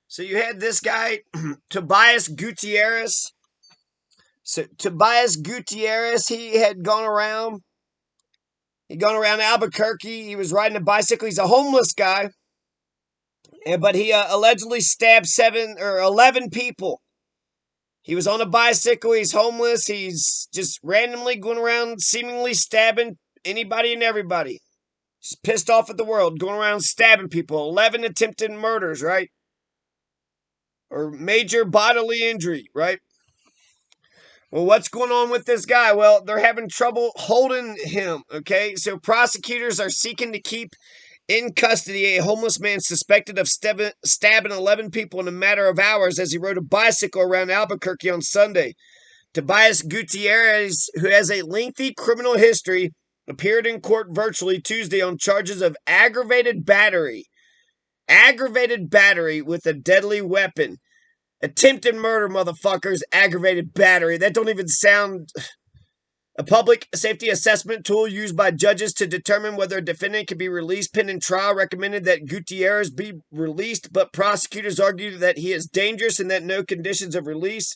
So you had this guy, Tobias Gutierrez. So Tobias Gutierrez, he had gone around. He'd gone around Albuquerque. He was riding a bicycle. He's a homeless guy, but he allegedly stabbed 11 people. He was on a bicycle. He's homeless. He's just randomly going around, seemingly stabbing anybody and everybody. Just pissed off at the world, going around stabbing people. 11 attempted murders, right? Or major bodily injury, right? Well, what's going on with this guy? Well, they're having trouble holding him, okay? So prosecutors are seeking to keep in custody a homeless man suspected of stabbing 11 people in a matter of hours as he rode a bicycle around Albuquerque on Sunday. Tobias Gutierrez, who has a lengthy criminal history, appeared in court virtually Tuesday on charges of aggravated battery. Aggravated battery with a deadly weapon. Attempted murder, motherfuckers. Aggravated battery. That don't even sound... A public safety assessment tool used by judges to determine whether a defendant can be released pending trial recommended that Gutierrez be released, but prosecutors argued that he is dangerous and that no conditions of release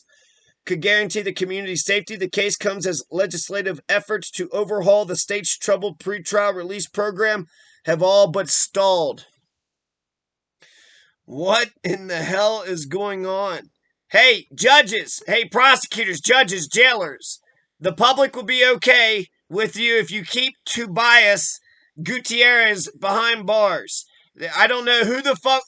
could guarantee the community's safety. The case comes as legislative efforts to overhaul the state's troubled pretrial release program have all but stalled. What in the hell is going on? Hey, judges! Hey, prosecutors, judges, jailers! The public will be okay with you if you keep Tobias Gutierrez behind bars. I don't know who the fuck,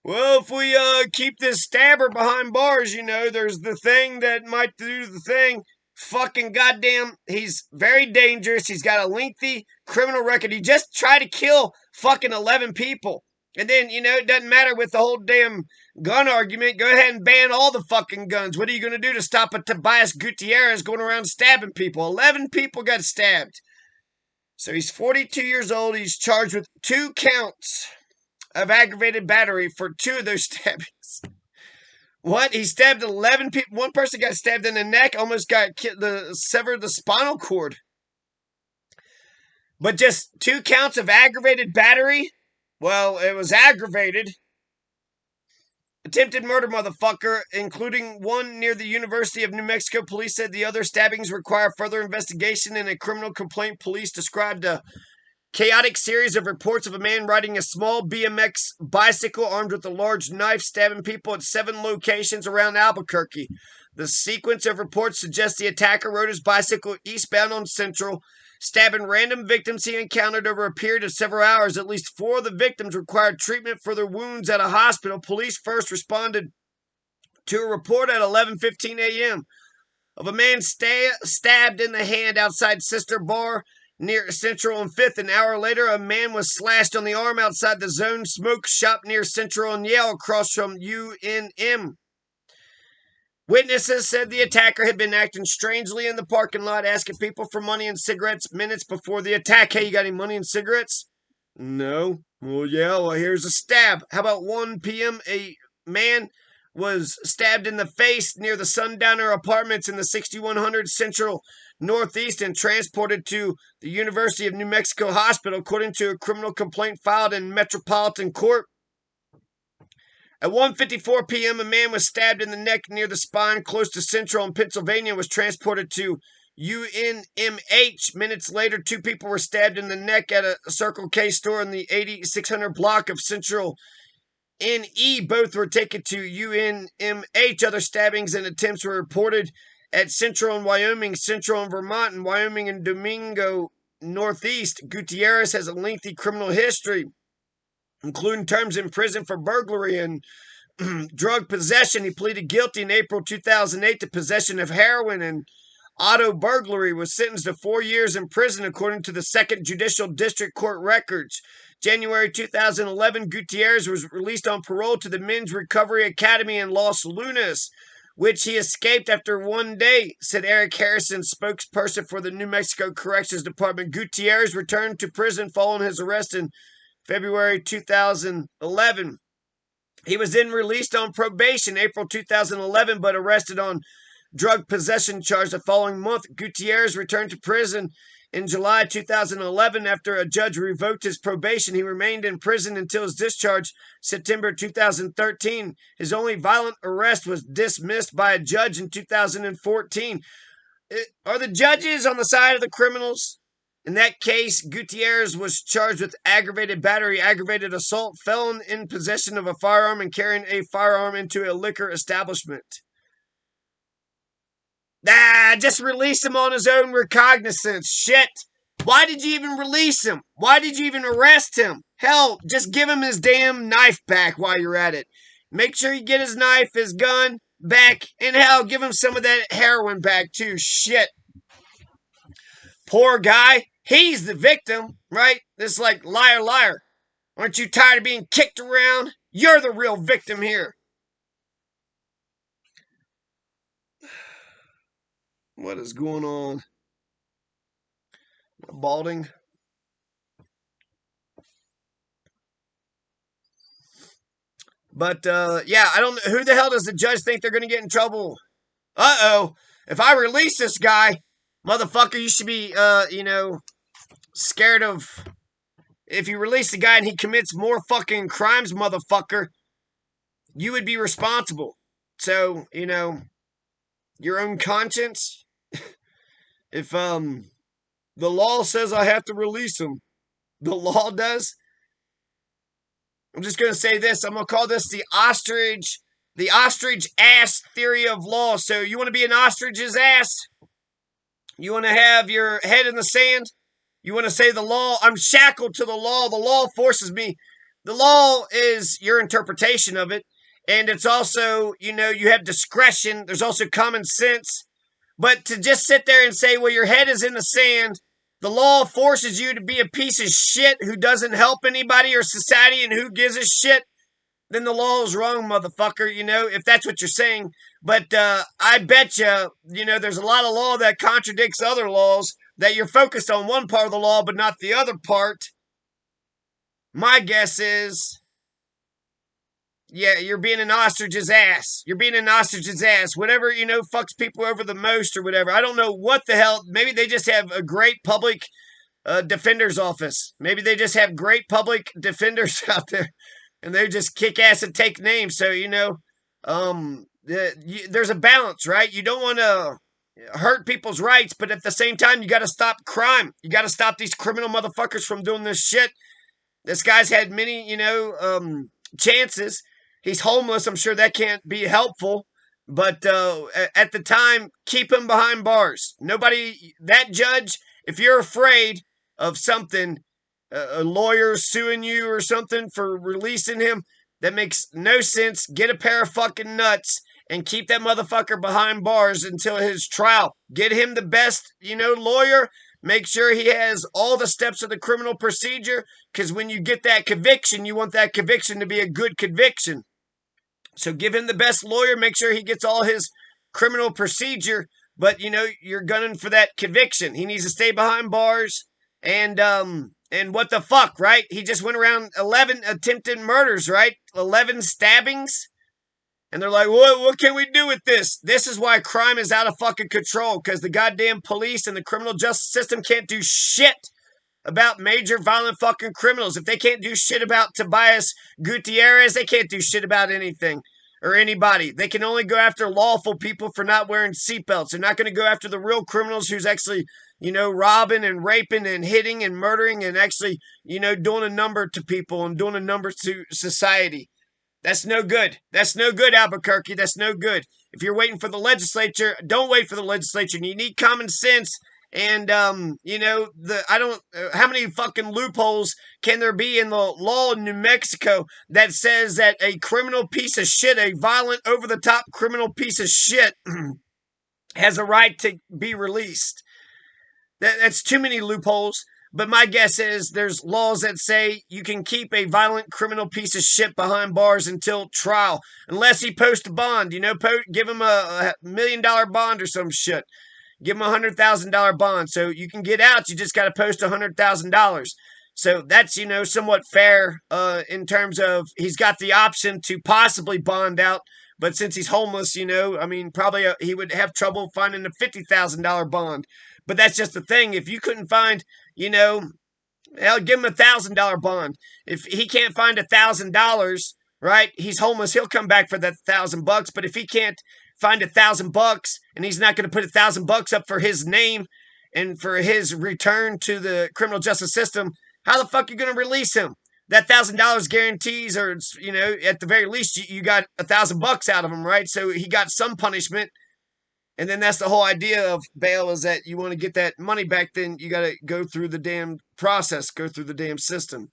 well, if we keep this stabber behind bars, there's the thing that might do the thing. Fucking goddamn, he's very dangerous. He's got a lengthy criminal record. He just tried to kill fucking 11 people. And then, it doesn't matter with the whole damn gun argument. Go ahead and ban all the fucking guns. What are you going to do to stop a Tobias Gutierrez going around stabbing people? 11 people got stabbed. So he's 42 years old. He's charged with 2 counts of aggravated battery for 2 of those stabbings. What? He stabbed 11 people. One person got stabbed in the neck, almost got severed the spinal cord. But just 2 counts of aggravated battery? Well, it was aggravated. Attempted murder, motherfucker, including one near the University of New Mexico. Police said the other stabbings require further investigation in a criminal complaint. Police described a chaotic series of reports of a man riding a small BMX bicycle armed with a large knife stabbing people at 7 locations around Albuquerque. The sequence of reports suggests the attacker rode his bicycle eastbound on Central, stabbing random victims he encountered over a period of several hours. At least 4 of the victims required treatment for their wounds at a hospital. Police first responded to a report at 11:15 a.m. of a man stabbed in the hand outside Sister Bar near Central and 5th. An hour later, a man was slashed on the arm outside the Zone Smoke Shop near Central and Yale across from UNM. Witnesses said the attacker had been acting strangely in the parking lot, asking people for money and cigarettes minutes before the attack. Hey, you got any money and cigarettes? No. Well, here's a stab. How about 1 p.m.? A man was stabbed in the face near the Sundowner Apartments in the 6100 Central Northeast and transported to the University of New Mexico Hospital, according to a criminal complaint filed in Metropolitan Court. At 1:54 p.m., a man was stabbed in the neck near the spine close to Central in Pennsylvania and was transported to UNMH. Minutes later, 2 people were stabbed in the neck at a Circle K store in the 8600 block of Central NE. Both were taken to UNMH. Other stabbings and attempts were reported at Central in Wyoming, Central in Vermont, and Wyoming and Domingo Northeast. Gutierrez has a lengthy criminal history, including terms in prison for burglary and drug possession. He pleaded guilty in April 2008 to possession of heroin and auto burglary, was sentenced to 4 years in prison, according to the 2nd Judicial District Court records. January 2011, Gutierrez was released on parole to the Men's Recovery Academy in Los Lunas, which he escaped after 1 day, said Eric Harrison, spokesperson for the New Mexico Corrections Department. Gutierrez returned to prison following his arrest in February 2011. He was then released on probation April 2011, but arrested on drug possession charge the following month. Gutierrez returned to prison In July 2011, after a judge revoked his probation, he remained in prison until his discharge, September 2013. His only violent arrest was dismissed by a judge in 2014. Are the judges on the side of the criminals? In that case, Gutierrez was charged with aggravated battery, aggravated assault, felon in possession of a firearm, and carrying a firearm into a liquor establishment. Just release him on his own recognizance. Shit. Why did you even release him? Why did you even arrest him? Hell, just give him his damn knife back while you're at it. Make sure you get his knife, his gun back, and hell, give him some of that heroin back too. Shit. Poor guy. He's the victim, right? This is like liar, liar. Aren't you tired of being kicked around? You're the real victim here. What is going on? Balding. But yeah, I don't know. Who the hell does the judge think they're going to get in trouble? Uh-oh. If I release this guy, motherfucker, you should be, scared of... If you release the guy and he commits more fucking crimes, motherfucker, you would be responsible. So, your own conscience... If the law says I have to release him, the law does. I'm just gonna say this. I'm gonna call this the ostrich ass theory of law. So you want to be an ostrich's ass? You want to have your head in the sand? You want to say the law? I'm shackled to the law. The law forces me. The law is your interpretation of it, and it's also you have discretion. There's also common sense. But to just sit there and say, well, your head is in the sand, the law forces you to be a piece of shit who doesn't help anybody or society and who gives a shit, then the law is wrong, motherfucker, if that's what you're saying. But I bet you, there's a lot of law that contradicts other laws, that you're focused on one part of the law but not the other part. My guess is... Yeah, you're being an ostrich's ass. You're being an ostrich's ass. Whatever, fucks people over the most or whatever. I don't know what the hell. Maybe they just have a great public defender's office. Maybe they just have great public defenders out there. And they just kick ass and take names. So, there's a balance, right? You don't want to hurt people's rights. But at the same time, you got to stop crime. You got to stop these criminal motherfuckers from doing this shit. This guy's had many, chances. He's homeless. I'm sure that can't be helpful. But at the time, keep him behind bars. That judge, if you're afraid of something, a lawyer suing you or something for releasing him, that makes no sense. Get a pair of fucking nuts and keep that motherfucker behind bars until his trial. Get him the best, lawyer. Make sure he has all the steps of the criminal procedure, because when you get that conviction, you want that conviction to be a good conviction. So give him the best lawyer. Make sure he gets all his criminal procedure, but you're gunning for that conviction. He needs to stay behind bars. And what the fuck, right? He just went around 11 attempted murders, right? 11 stabbings. And they're like, what can we do with this? This is why crime is out of fucking control, because the goddamn police and the criminal justice system can't do shit about major violent fucking criminals. If they can't do shit about Tobias Gutierrez, they can't do shit about anything or anybody. They can only go after lawful people for not wearing seatbelts. They're not going to go after the real criminals who's actually, robbing and raping and hitting and murdering and actually, doing a number to people and doing a number to society. That's no good. That's no good, Albuquerque. That's no good. If you're waiting for the legislature, don't wait for the legislature. You need common sense. And, how many fucking loopholes can there be in the law in New Mexico that says that a criminal piece of shit, a violent, over-the-top criminal piece of shit has a right to be released? That's too many loopholes. But my guess is there's laws that say you can keep a violent criminal piece of shit behind bars until trial. Unless he posts a bond, give him a $1 million bond or some shit. Give him a $100,000 bond. So you can get out. You just got to post $100,000. So that's, somewhat fair in terms of he's got the option to possibly bond out. But since he's homeless, probably he would have trouble finding a $50,000 bond. But that's just the thing. If you couldn't find, you know, I'll give him $1,000 bond. If he can't find $1,000, right? He's homeless. He'll come back for that $1,000. But if he can't find $1,000 and he's not going to put $1,000 up for his name and for his return to the criminal justice system, how the fuck are you going to release him? That $1,000 guarantees, or at the very least, you got $1,000 out of him, right? So he got some punishment. And then that's the whole idea of bail, is that you want to get that money back, then you got to go through the damn process, go through the damn system.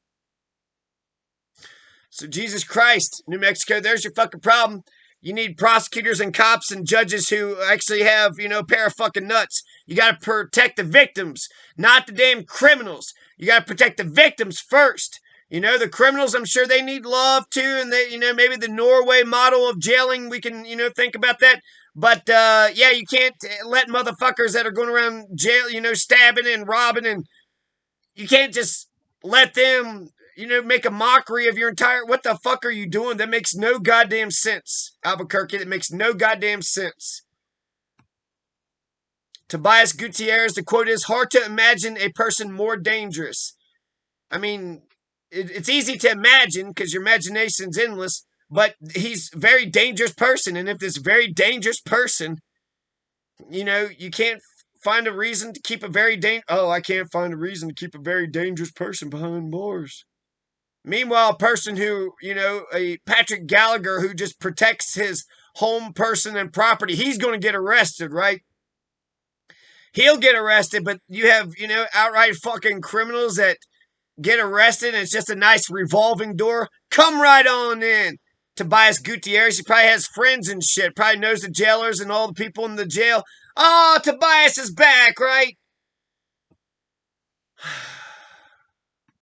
So Jesus Christ, New Mexico, there's your fucking problem. You need prosecutors and cops and judges who actually have, a pair of fucking nuts. You got to protect the victims, not the damn criminals. You got to protect the victims first. The criminals, I'm sure they need love too. And they, maybe the Norway model of jailing, we can, think about that. But, yeah, you can't let motherfuckers that are going around jail, stabbing and robbing, and you can't just let them, make a mockery of your entire, what the fuck are you doing? That makes no goddamn sense, Albuquerque. That makes no goddamn sense. Tobias Gutierrez, the quote is, hard to imagine a person more dangerous. I mean, it's easy to imagine because your imagination's endless, but he's a very dangerous person. And if this very dangerous person, you can't find a reason to keep a very I can't find a reason to keep a very dangerous person behind bars. Meanwhile, a person who, a Patrick Gallagher who just protects his home, person, and property, he's going to get arrested, right? He'll get arrested, but you have, outright fucking criminals that get arrested and it's just a nice revolving door. Come right on in. Tobias Gutierrez, he probably has friends and shit, probably knows the jailers and all the people in the jail. Oh, Tobias is back, right?